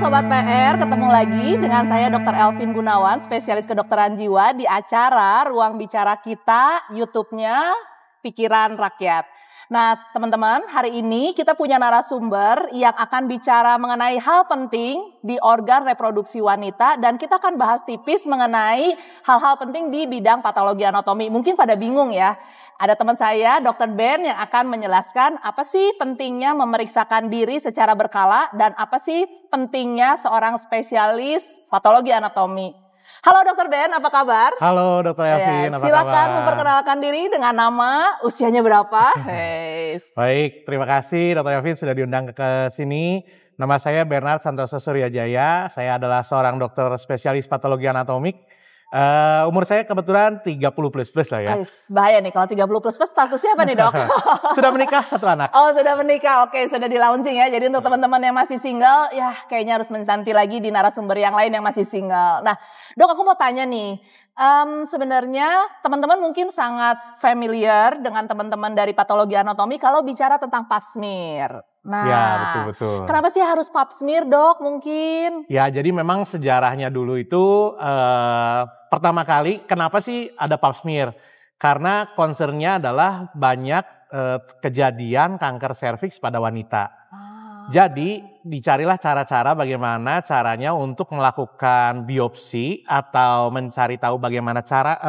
Sobat PR, ketemu lagi dengan saya Dr. Elvin Gunawan, spesialis kedokteran jiwa di acara Ruang Bicara Kita, YouTube-nya Pikiran Rakyat. Nah teman-teman, hari ini kita punya narasumber yang akan bicara mengenai hal penting di organ reproduksi wanita. Dan kita akan bahas tipis mengenai hal-hal penting di bidang patologi anatomi. Mungkin pada bingung ya, ada teman saya Dr. Ben yang akan menjelaskan apa sih pentingnya memeriksakan diri secara berkala dan apa sih pentingnya seorang spesialis patologi anatomi. Halo Dr. Ben, apa kabar? Halo Dr. Elvin, apa silakan kabar? memperkenalkan diri dengan nama, usianya berapa? Baik, terima kasih Dr. Elvin sudah diundang ke sini. Nama saya Bernard Santoso Suryajaya, saya adalah seorang dokter spesialis patologi anatomik. Umur saya kebetulan 30 plus lah ya. Bahaya nih kalau 30 plus statusnya apa nih dok? Sudah menikah, 1 anak. Oh sudah menikah, oke sudah di launching ya. Jadi untuk teman-teman yang masih single, ya kayaknya harus menanti lagi di narasumber yang lain yang masih single. Nah dok, aku mau tanya nih, sebenarnya teman-teman mungkin sangat familiar dengan teman-teman dari patologi anatomi kalau bicara tentang pap smear. Nah, ya betul-betul. Kenapa sih harus pap smear dok mungkin? Ya jadi memang sejarahnya dulu itu pertama kali kenapa sih ada pap smear? Karena concernnya adalah banyak kejadian kanker serviks pada wanita. Jadi dicarilah cara-cara bagaimana caranya untuk melakukan biopsi atau mencari tahu bagaimana cara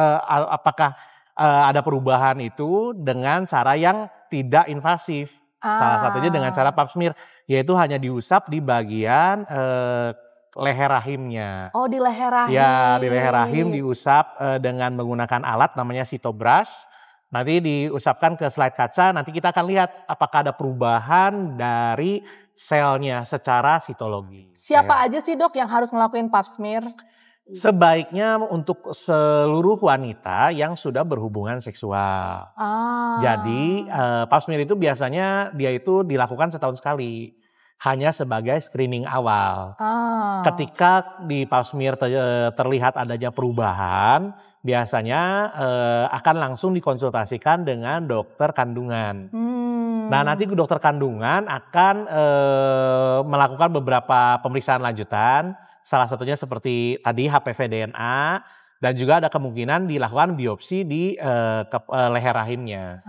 apakah ada perubahan itu dengan cara yang tidak invasif. Salah satunya dengan cara pap smear, yaitu hanya diusap di bagian leher rahimnya. Oh di leher rahim. Ya di leher rahim diusap dengan menggunakan alat namanya cytobrush. Nanti diusapkan ke slide kaca, nanti kita akan lihat apakah ada perubahan dari selnya secara sitologi. Siapa aja sih dok yang harus ngelakuin pap smear? Sebaiknya untuk seluruh wanita yang sudah berhubungan seksual. Jadi pap smear itu biasanya dia itu dilakukan setahun sekali. Hanya sebagai screening awal. Ketika di pap smear terlihat adanya perubahan, biasanya akan langsung dikonsultasikan dengan dokter kandungan. Nah nanti dokter kandungan akan melakukan beberapa pemeriksaan lanjutan. Salah satunya seperti tadi HPV DNA dan juga ada kemungkinan dilakukan biopsi di leher rahimnya.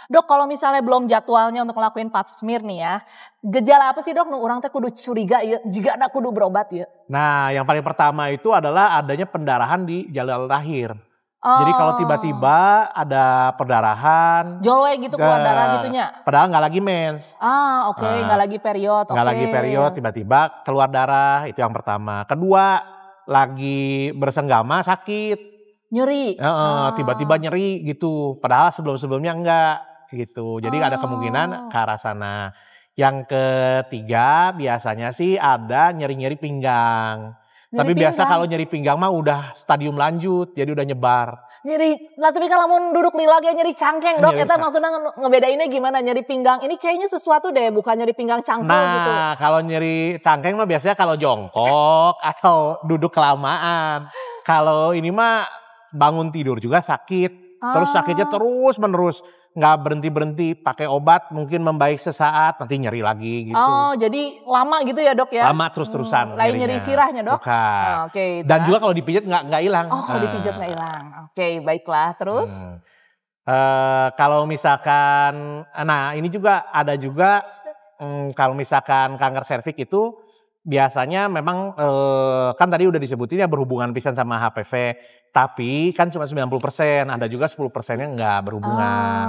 Dok kalau misalnya belum jadwalnya untuk ngelakuin pap smear nih ya, gejala apa sih dok? Orang teh kudu curiga ya, jika nak kudu berobat ya. Nah yang paling pertama itu adalah adanya pendarahan di jalur lahir. Jadi kalau tiba-tiba ada perdarahan, jolwe gitu keluar darah gitunya. Padahal nggak lagi mens. Oke, nggak lagi period. Nggak lagi period, tiba-tiba keluar darah, itu yang pertama. Kedua, lagi bersenggama sakit. Nyeri. Tiba-tiba nyeri gitu. Padahal sebelum-sebelumnya enggak gitu. Jadi ada kemungkinan ke arah sana. Yang ketiga biasanya sih ada nyeri-nyeri pinggang. Tapi biasa kalau nyeri pinggang mah udah stadium lanjut, jadi udah nyebar. Nyeri, nah tapi kalau mau duduk lila kayak nyeri cangkeng dok, itu maksudnya ngebedainnya gimana nyeri pinggang? Ini kayaknya sesuatu deh, bukan nyeri pinggang cangkel gitu. Nah kalau nyeri cangkeng mah biasanya kalau jongkok atau duduk kelamaan. Kalau ini mah bangun tidur juga sakit, terus sakitnya terus menerus. Nggak berhenti-berhenti, pakai obat mungkin membaik sesaat, nanti nyeri lagi gitu. Oh jadi lama gitu ya dok ya? Lama terus-terusan. Lain nyeri sirahnya dok? Bukan. Dan juga kalau dipijat nggak hilang. Oh kalau dipijat nggak hilang, oke baiklah terus? Kalau misalkan, nah ini juga ada juga kalau misalkan kanker serviks itu biasanya memang kan tadi udah disebutin ya berhubungan pisan sama HPV. Tapi kan cuma 90%, ada juga 10%-nya nggak berhubungan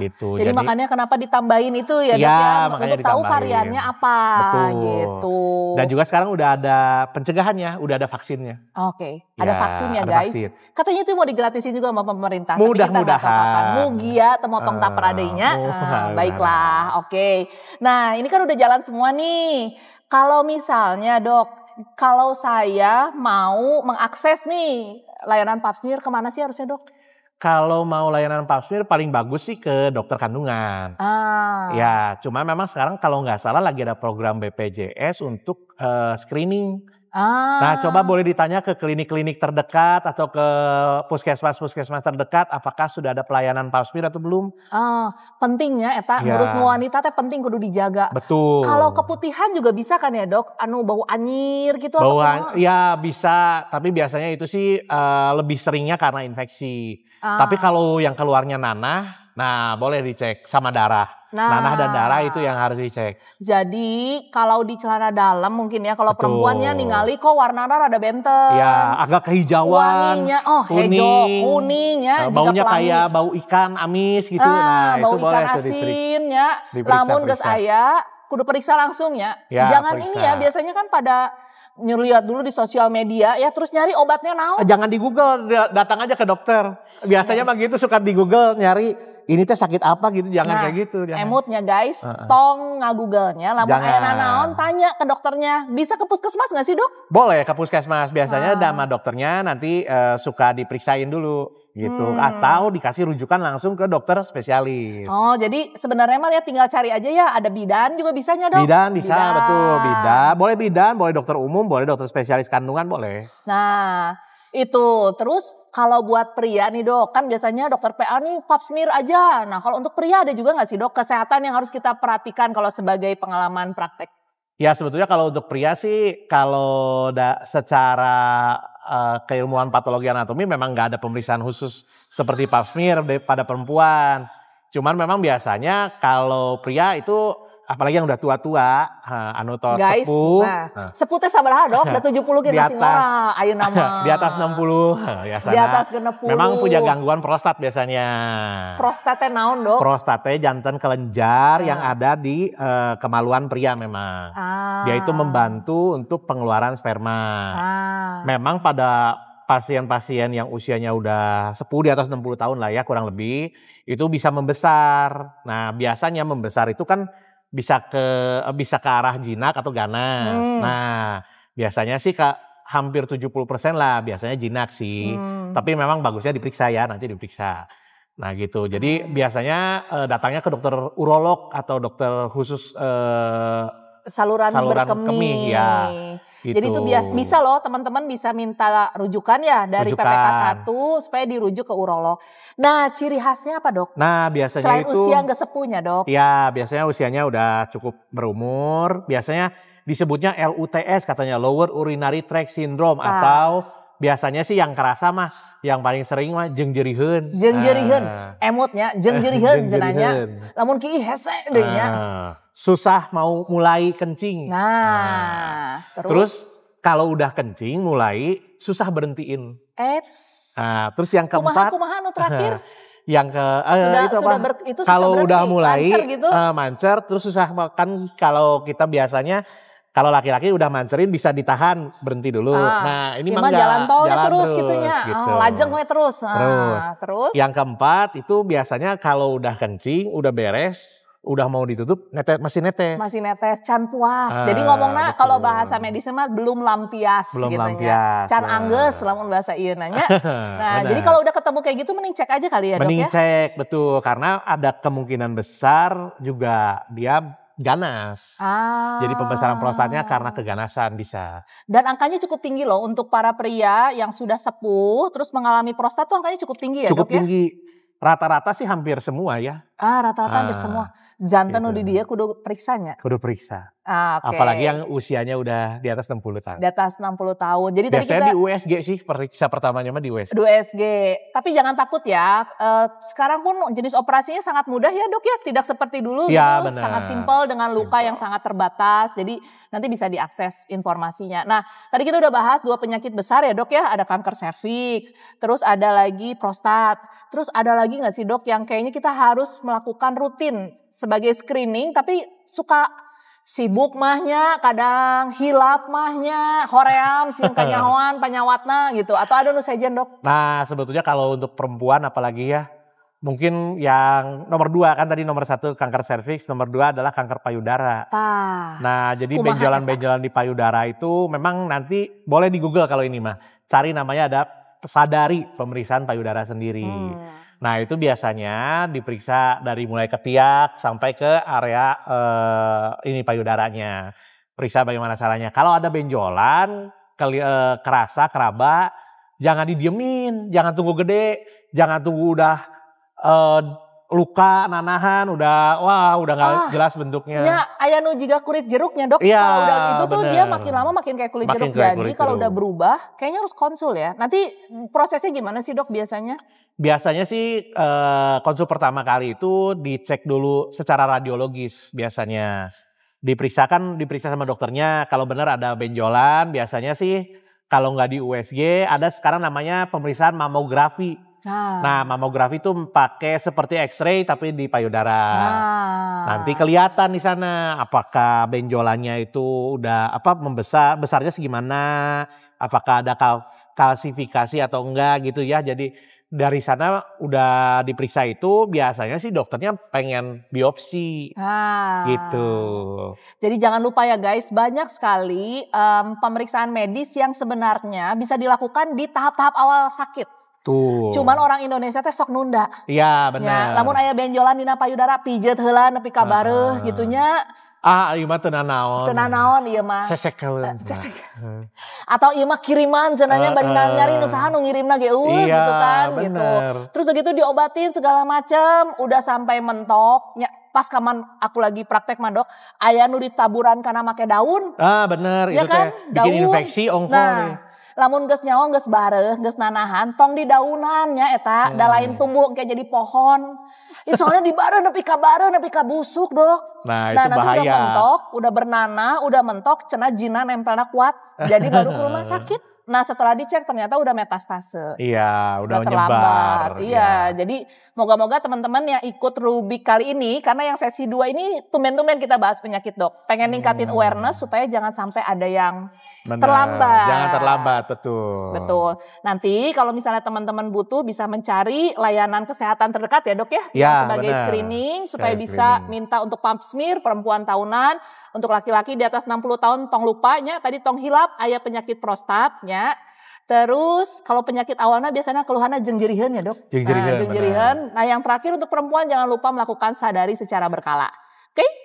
gitu. Jadi makanya kenapa ditambahin itu ya dok ya, untuk tahu variannya apa. Betul. Gitu. Dan juga sekarang udah ada pencegahannya, udah ada vaksinnya. Oke, ada vaksinnya guys. Vaksin. Katanya itu mau digratisin juga sama pemerintah. Mudah-mudahan. Mugia temotong taperadeinya. Baiklah, oke. Nah ini kan udah jalan semua nih. Kalau misalnya dok, kalau saya mau mengakses nih layanan pap smear, kemana sih harusnya dok? Kalau mau layanan pap smear paling bagus sih ke dokter kandungan. Ya, cuma memang sekarang kalau nggak salah lagi ada program BPJS untuk screening Nah, coba boleh ditanya ke klinik-klinik terdekat atau ke puskesmas-puskesmas terdekat apakah sudah ada pelayanan pap smear atau belum. Pentingnya eta ngurus nu wanita teh penting kudu dijaga. Betul. Kalau keputihan juga bisa kan ya dok? Anu bau anyir gitu atau ya bisa, tapi biasanya itu sih lebih seringnya karena infeksi. Tapi kalau yang keluarnya nanah, nah boleh dicek sama darah. Nanah dan darah itu yang harus dicek. Jadi kalau di celana dalam mungkin ya kalau perempuannya ningali kok warnanya rada benteng. Ya agak kehijauan. Wanginya kuning ya. Baunya kayak bau ikan amis gitu. Nah bau itu ikan boleh asin ya. Lamun geus aya kudu periksa langsung ya. Jangan periksa. Ini ya biasanya kan pada lihat dulu di sosial media ya terus nyari obatnya naon. Jangan di Google, datang aja ke dokter. Biasanya mah gitu suka di Google nyari ini teh sakit apa gitu, jangan kayak gitu. Jangan. Emutnya guys, tong nga-google-nya, lamun aya naon tanya ke dokternya. Bisa ke puskesmas gak sih dok? Boleh ke puskesmas, biasanya sama dokternya nanti suka diperiksain dulu gitu. Atau dikasih rujukan langsung ke dokter spesialis. Oh jadi sebenarnya mah ya tinggal cari aja ya, ada bidan juga bisanya dok? Bidan bisa, betul bidan, boleh dokter umum, boleh dokter spesialis kandungan boleh. Nah itu, terus kalau buat pria nih dok, kan biasanya dokter PA nih pap smear aja. Nah kalau untuk pria ada juga gak sih dok kesehatan yang harus kita perhatikan kalau sebagai pengalaman praktek? Ya sebetulnya kalau untuk pria sih kalau secara keilmuan patologi anatomi memang gak ada pemeriksaan khusus seperti pap smear pada perempuan. Cuman memang biasanya kalau pria itu apalagi yang udah tua-tua, anu tos sepuh. Sepuh teh sabaraha dok? Udah 70 gitu masih ngora, ayo nama. Di atas 60 biasanya. Di atas 60. Memang punya gangguan prostat biasanya. Prostat teh naon dok? Prostat teh jantan kelenjar yang ada di kemaluan pria memang. Dia itu membantu untuk pengeluaran sperma. Memang pada pasien-pasien yang usianya udah sepuh di atas 60 tahun lah ya kurang lebih, itu bisa membesar. Nah biasanya membesar itu kan bisa ke arah jinak atau ganas. Nah, biasanya sih hampir 70% lah biasanya jinak sih. Tapi memang bagusnya diperiksa ya, nanti diperiksa. Nah gitu. Jadi biasanya datangnya ke dokter urolog atau dokter khusus saluran berkemih ya. Gitu. Jadi itu bisa loh teman-teman bisa minta rujukan ya dari PPK 1 supaya dirujuk ke urolog. Nah ciri khasnya apa dok? Nah biasanya selain usia nggak sepuhnya dok? Ya biasanya usianya udah cukup berumur. Biasanya disebutnya LUTS katanya Lower Urinary Tract Syndrome. Atau biasanya sih yang kerasa mah yang paling sering mah jengjeriheun. Jengjeriheun, emotnya jengjeriheun jenanya. Lamun kieu hese deui nya. Susah mau mulai kencing. Nah, terus kalau udah kencing mulai susah berhentiin. Terus yang keempat. Kumaha anu terakhir? Yang itu kalau udah mulai mancer, gitu? Mancer terus susah makan. Kalau kita biasanya kalau laki-laki udah mancerin bisa ditahan berhenti dulu. Nah ini mah jalan tolnya terus gitunya. Gitu. Lajeng we terus. Terus. Yang keempat itu biasanya kalau udah kencing udah beres. Udah mau ditutup, masih netes, can puas. Jadi ngomongnya kalau bahasa medis mah belum lampias gitu ya. Can angges, lamun bahasa ieu nanya. Nah, jadi kalau udah ketemu kayak gitu mending cek aja kali ya dok ya. Mending cek, betul. Karena ada kemungkinan besar juga dia ganas. Jadi pembesaran prostatnya karena keganasan bisa. Dan angkanya cukup tinggi loh untuk para pria yang sudah sepuh terus mengalami prostat tuh angkanya cukup tinggi ya cukup dok ya? Cukup tinggi. Rata-rata sih hampir semua ya. Rata-rata hampir semua. Jantan gitu. Dia kudu periksanya. Kudu periksa. Okay. Apalagi yang usianya udah di atas 60 tahun. Di atas 60 tahun. Jadi biasanya tadi kita di USG sih periksa pertamanya mah di USG. Di USG. Tapi jangan takut ya. Sekarang pun jenis operasinya sangat mudah ya dok ya. Tidak seperti dulu ya, gitu. Bener. Sangat simpel dengan luka yang sangat terbatas. Jadi nanti bisa diakses informasinya. Nah tadi kita udah bahas 2 penyakit besar ya dok ya. Ada kanker serviks. Terus ada lagi prostat. Terus ada lagi gak sih dok yang kayaknya kita harus melakukan rutin sebagai screening tapi suka sibuk mahnya, kadang hilap mahnya, hoream, sieun kanyahoan, panyawatna gitu. Atau ada nu sejen dok? Nah sebetulnya kalau untuk perempuan apalagi ya, mungkin yang nomor 2 kan tadi nomor 1 kanker serviks, nomor 2 adalah kanker payudara. Nah jadi benjolan-benjolan di payudara itu memang nanti boleh di Google kalau ini mah. Cari namanya ada sadari pemeriksaan payudara sendiri. Nah itu biasanya diperiksa dari mulai ketiak sampai ke area ini payudaranya. Periksa bagaimana caranya. Kalau ada benjolan kerasa, keraba, jangan didiemin, jangan tunggu gede, jangan tunggu udah luka, nanahan, udah nggak jelas bentuknya. Ya, aya nu juga kulit jeruknya dok. Iya, kalau udah itu tuh bener. dia makin lama makin kayak kulit jeruk. Jadi kalau udah berubah, kayaknya harus konsul ya. Nanti prosesnya gimana sih dok biasanya? Biasanya sih konsul pertama kali itu dicek dulu secara radiologis biasanya. Diperiksa sama dokternya, kalau benar ada benjolan biasanya sih kalau nggak di USG ada sekarang namanya pemeriksaan mamografi. Nah mamografi itu pakai seperti X-ray tapi di payudara. Nanti kelihatan di sana apakah benjolannya itu udah besarnya segimana, apakah ada kalsifikasi atau enggak gitu ya. Jadi dari sana udah diperiksa itu biasanya sih dokternya pengen biopsi gitu. Jadi jangan lupa ya guys, banyak sekali pemeriksaan medis yang sebenarnya bisa dilakukan di tahap-tahap awal sakit. Tuh. Cuman orang Indonesia teh sok nunda. Iya benar. Ya, lamun aya benjolan dina payudara pijet heula nepi ka bareuh gitunya. Ieu mah teu nanaon. Teu nanaon ieu mah. Sesek heula. Atau ieu mah kiriman cenanya bari nyari nu saha nu ngirimna ge eueuh gitu kan bener. gitu. Terus begitu diobatin segala macem udah sampai mentok. Pas kapan aku lagi praktek mah dok, aya nu ditaburan karena make daun. Bener ya itu kan? teh bikin infeksi ongkol nih. Lamun geus nyawa geus bareuh, geus nanahan, tong di daunannya eta, da lain tumbuh kayak jadi pohon. Soalnya di bareuh nepi ka busuk dok. Nah itu nanti bahaya. udah mentok, udah bernanah, udah mentok, cenah jina nempelnya kuat. Jadi baru ke rumah sakit. Nah setelah dicek ternyata udah metastase. Iya udah terlambat. menyebar. Iya jadi moga-moga teman-teman yang ikut Rubik kali ini. Karena yang sesi 2 ini tumben-tumben kita bahas penyakit dok. Pengen ningkatin awareness supaya jangan sampai ada yang terlambat. Jangan terlambat betul. Betul. Nanti kalau misalnya teman-teman butuh bisa mencari layanan kesehatan terdekat ya dok ya. Ya sebagai screening supaya bisa minta untuk pap smear perempuan tahunan. Untuk laki-laki di atas 60 tahun tong lupanya. Tadi tong hilap aya penyakit prostatnya. Terus kalau penyakit awalnya biasanya keluhannya jengjerihan ya dok. Jengjerihan. Nah yang terakhir untuk perempuan jangan lupa melakukan sadari secara berkala.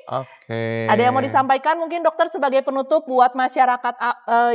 Oke. Ada yang mau disampaikan mungkin dokter sebagai penutup buat masyarakat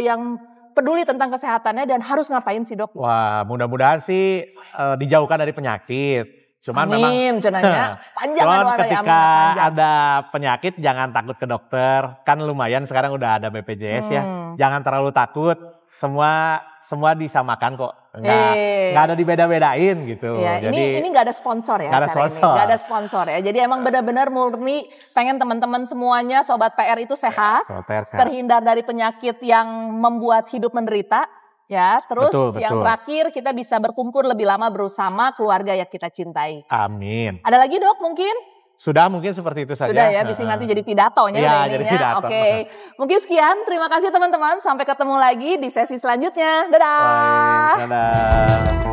yang peduli tentang kesehatannya dan harus ngapain sih dok? Wah mudah-mudahan sih dijauhkan dari penyakit. Cuman amin, cenanya panjang ketika ada penyakit jangan takut ke dokter. Kan lumayan sekarang udah ada BPJS ya. Jangan terlalu takut. Semua disamakan kok. Nggak ada dibeda-bedain gitu. Ya, ini nggak ada sponsor ya. Nggak ada sponsor ya. Jadi emang benar-benar murni pengen teman-teman semuanya sobat PR itu sehat. Terhindar dari penyakit yang membuat hidup menderita. Ya, terus betul. Yang terakhir kita bisa berkumpul lebih lama bersama keluarga yang kita cintai. Amin. Ada lagi dok mungkin? Sudah mungkin seperti itu saja. Sudah ya, bisa nanti jadi pidatonya udah ininya. Oke. Mungkin sekian, terima kasih teman-teman. Sampai ketemu lagi di sesi selanjutnya. Dadah. Baik, dadah.